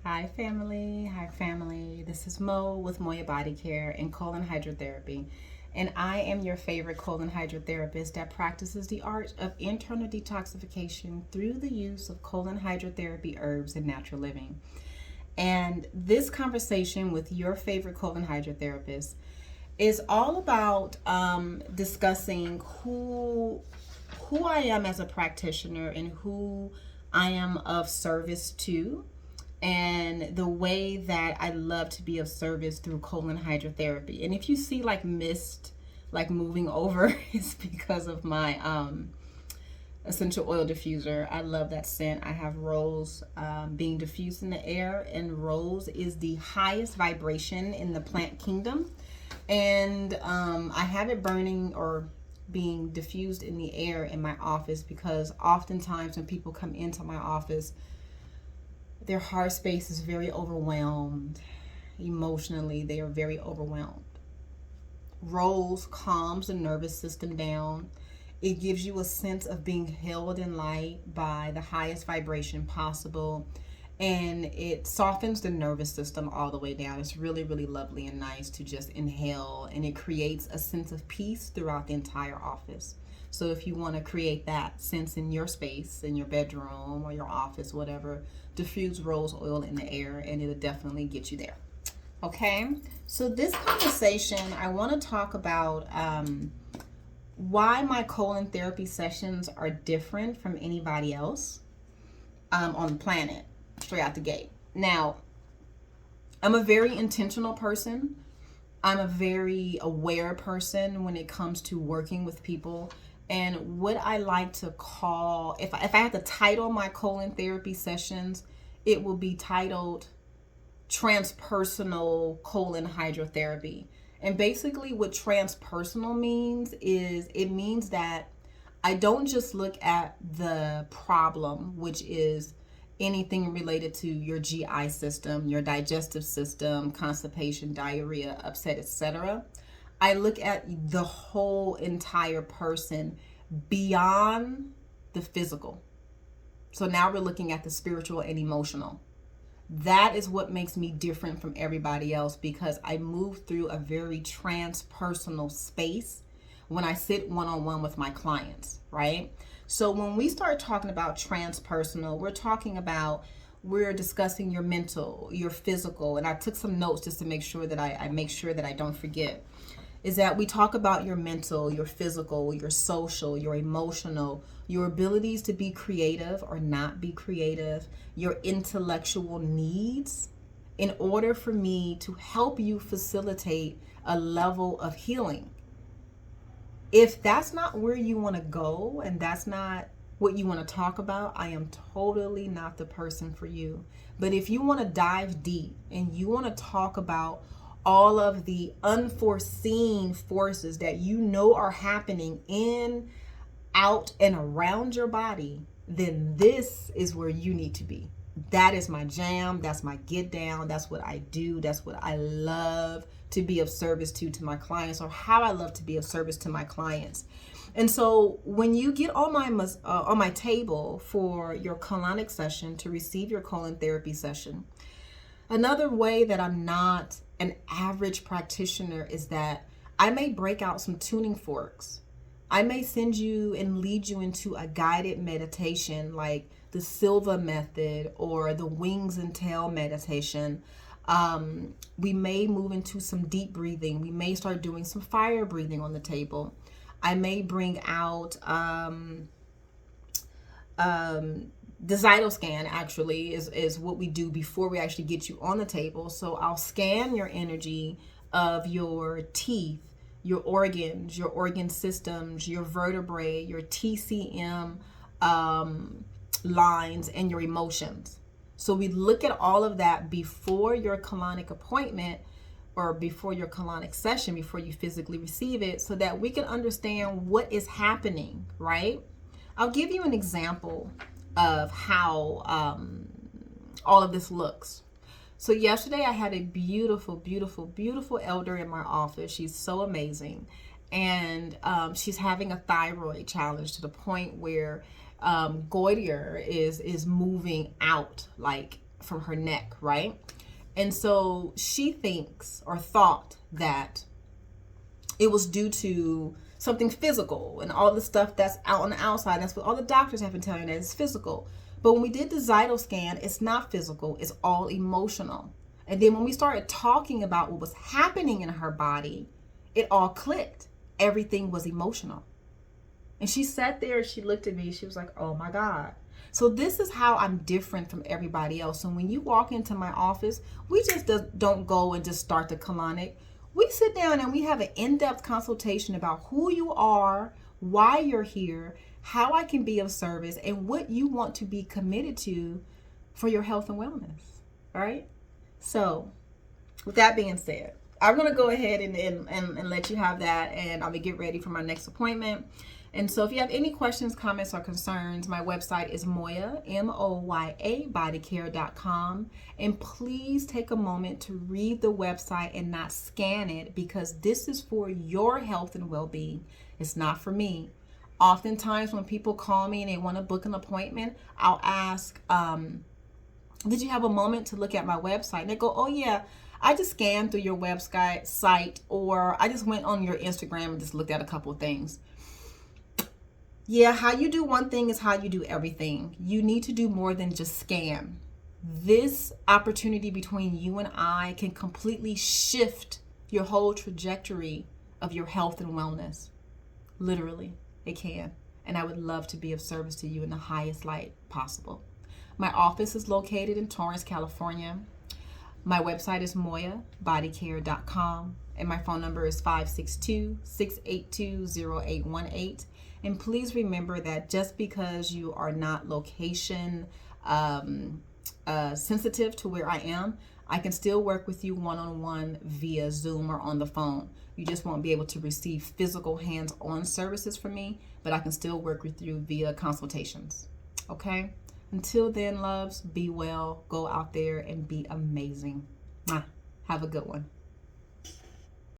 Hi family, hi family. This is Mo with Moya Body Care and Colon Hydrotherapy. And I am your favorite colon hydrotherapist that practices the art of internal detoxification through the use of colon hydrotherapy herbs and natural living. And this conversation with your favorite colon hydrotherapist is all about discussing who I am as a practitioner and who I am of service to, and the way that I love to be of service through colon hydrotherapy. And if you see like mist like moving over, it's because of my essential oil diffuser. I love that scent. I have rose being diffused in the air, and rose is the highest vibration in the plant kingdom. And I have it burning or being diffused in the air in my office because oftentimes when people come into my office, their heart space is very overwhelmed. Emotionally, they are very overwhelmed. Rose calms the nervous system down. It gives you a sense of being held in light by the highest vibration possible. And it softens the nervous system all the way down. It's really, really lovely and nice to just inhale. And it creates a sense of peace throughout the entire office. So if you want to create that sense in your space, in your bedroom or your office, whatever, diffuse rose oil in the air and it'll definitely get you there. Okay, so this conversation, I want to talk about why my colon therapy sessions are different from anybody else on the planet, straight out the gate. Now, I'm a very intentional person. I'm a very aware person when it comes to working with people. And what I like to call, if I had to title my colon therapy sessions, it will be titled Transpersonal Colon Hydrotherapy. And basically what transpersonal means is it means that I don't just look at the problem, which is anything related to your GI system, your digestive system, constipation, diarrhea, upset, etc. I look at the whole entire person beyond the physical. So now we're looking at the spiritual and emotional. That is what makes me different from everybody else because I move through a very transpersonal space when I sit one-on-one with my clients, right? So when we start talking about transpersonal, we're discussing your mental, your physical, and I took some notes just to make sure that I make sure that I don't forget, is that we talk about your mental, your physical, your social, your emotional, your abilities to be creative or not be creative, your intellectual needs, in order for me to help you facilitate a level of healing. If that's not where you want to go and that's not what you want to talk about, I am totally not the person for you. But if you want to dive deep and you want to talk about all of the unforeseen forces that you know are happening in, out, and around your body, then this is where you need to be. That is my jam. That's my get down. That's what I do. That's what I love to be of service to my clients, or how I love to be of service to my clients. And so when you get on my table for your colonic session to receive your colon therapy session, another way that I'm not an average practitioner is that I may break out some tuning forks. I may send you and lead you into a guided meditation like the Silva method or the wings and tail meditation. We may move into some deep breathing. We may start doing some fire breathing on the table. I may bring out the Zytoscan actually is what we do before we actually get you on the table. So I'll scan your energy of your teeth, your organs, your organ systems, your vertebrae, your TCM lines, and your emotions. So we look at all of that before your colonic appointment or before your colonic session, before you physically receive it, so that we can understand what is happening, right? I'll give you an example of how all of this looks. So yesterday I had a beautiful, beautiful, beautiful elder in my office. She's so amazing. And she's having a thyroid challenge to the point where goiter is moving out like from her neck, right? And so she thinks or thought that it was due to something physical and all the stuff that's out on the outside. That's what all the doctors have been telling her, that it's physical. But when we did the Zyto scan, it's not physical, it's all emotional. And then when we started talking about what was happening in her body, it all clicked. Everything was emotional. And she sat there and she looked at me, she was like, oh my God. So this is how I'm different from everybody else. So when you walk into my office, we just don't go and just start the colonic. We sit down and we have an in-depth consultation about who you are, why you're here, how I can be of service, and what you want to be committed to for your health and wellness. All right? So with that being said, I'm going to go ahead and let you have that, and I'm going to get ready for my next appointment. And so if you have any questions, comments, or concerns, my website is Moya, MOYA, bodycare.com. And please take a moment to read the website and not scan it, because this is for your health and well-being. It's not for me. Oftentimes when people call me and they want to book an appointment, I'll ask, did you have a moment to look at my website? And they go, oh yeah, I just scanned through your website, or I just went on your Instagram and just looked at a couple of things. Yeah, how you do one thing is how you do everything. You need to do more than just scan. This opportunity between you and I can completely shift your whole trajectory of your health and wellness. Literally, it can. And I would love to be of service to you in the highest light possible. My office is located in Torrance, California. My website is moyabodycare.com. And my phone number is 562-682-0818. And please remember that just because you are not location sensitive to where I am, I can still work with you one-on-one via Zoom or on the phone. You just won't be able to receive physical hands-on services from me, but I can still work with you via consultations. Okay? Until then, loves, be well. Go out there and be amazing. Have a good one.